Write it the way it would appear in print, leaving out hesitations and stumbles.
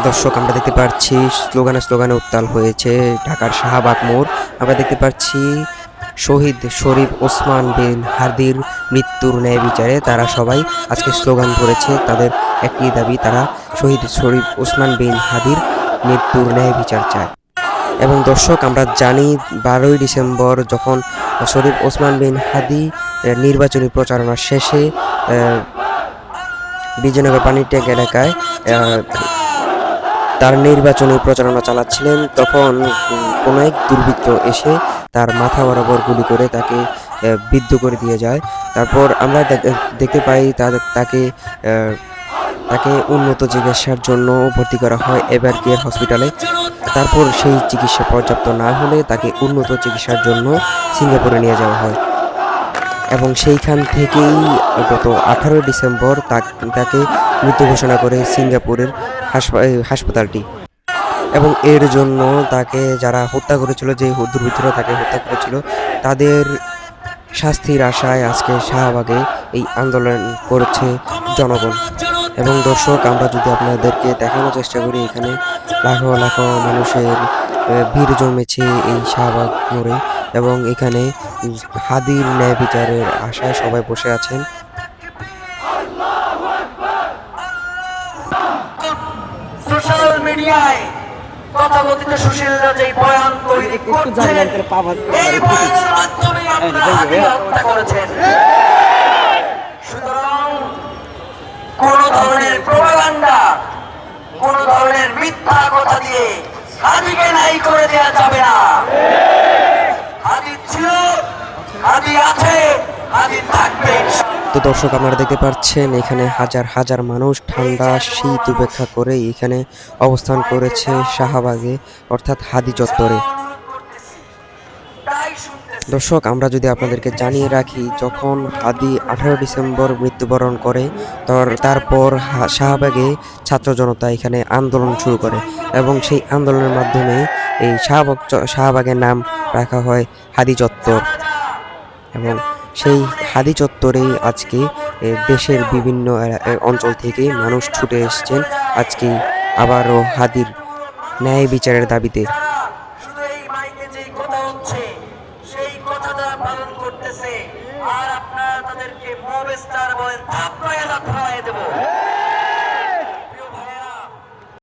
দর্শক, আমরা দেখতে পাচ্ছি স্লোগানে উত্তাল হয়েছে ঢাকার শাহবাগ মোড়। আমরা দেখতে পাচ্ছি শহীদ শরীফ ওসমান বিন হাদির মৃত্যুর ন্যায় বিচারে তারা সবাই আজকে স্লোগান করেছে। তাদের একটি দাবি, তারা শহীদ শরীফ ওসমান বিন হাদির মৃত্যুর ন্যায় বিচার চায়। এবং দর্শক, আমরা জানি 12ই ডিসেম্বর যখন শরীফ ওসমান বিন হাদি নির্বাচনী প্রচারণা শেষে বিজয়নগর পানিট্যাঙ্ক এলাকায় তার নির্বাচনী প্রচারণা চালাচ্ছিলেন, তখন কোনো এক দুর্বৃত্ত এসে তার মাথা বরাবর গুলি করে তাকে বিদ্ধ করে দিয়ে যায়। তারপর আমরা দেখতে পাই তাকে উন্নত চিকিৎসার জন্য ভর্তি করা হয় এভারকেয়ার হসপিটালে। তারপর সেই চিকিৎসা পর্যাপ্ত না হলে তাকে উন্নত চিকিৎসার জন্য সিঙ্গাপুরে নিয়ে যাওয়া হয় এবং সেইখান থেকেই গত 18 ডিসেম্বর তাকে মৃত্যু ঘোষণা করে সিঙ্গাপুরের হাসপাতালটি। এবং এর জন্য তাকে যারা হত্যা করেছিল, যে দুর্বৃত্তরা তাকে হত্যা করেছিল, তাদের শাস্তির আশায় আজকে শাহবাগে এই আন্দোলন করেছে জনগণ। এবং দর্শক, আমরা যদি আপনাদেরকে দেখানোর চেষ্টা করি, এখানে লাখো লাখো মানুষের ভিড় জমেছে এই শাহবাগ মোড়ে এবং এখানে হাদির ন্যায় বিচারের আশায় সবাই বসে আছেন। সোশ্যাল মিডিয়ায় তথাকথিত সুশীলরা যে বয়ান তৈরি করছেন, এই বয়ানের মাধ্যমে আপনারা হাদিকে হত্যা করেছেন। সুতরাং কোন ধরনের প্রোপাগান্ডা, কোন ধরনের মিথ্যা কথা দিয়ে হাদিকে নাই করে দেওয়া যাবে না। হাদি ছিল, হাদি আছে, হাদি থাকবে। তো দর্শক, আপনারা দেখতে পাচ্ছেন এখানে হাজার হাজার মানুষ ঠান্ডা শীত উপেক্ষা করে এখানে অবস্থান করেছে শাহবাগে, অর্থাৎ হাদি চত্বরে। দর্শক, আমরা যদি আপনাদেরকে জানিয়ে রাখি, যখন হাদি 18 ডিসেম্বর মৃত্যুবরণ করে, তারপর শাহবাগে ছাত্র জনতা এখানে আন্দোলন শুরু করে এবং সেই আন্দোলনের মাধ্যমে এই শাহবাগের নাম রাখা হয় হাদি চত্বর। এবং সেই হাদি চত্বরেই আজকে দেশের বিভিন্ন অঞ্চল থেকে মানুষ ছুটে এসেছেন আজকে আবারও হাদির ন্যায় বিচারের দাবিতে।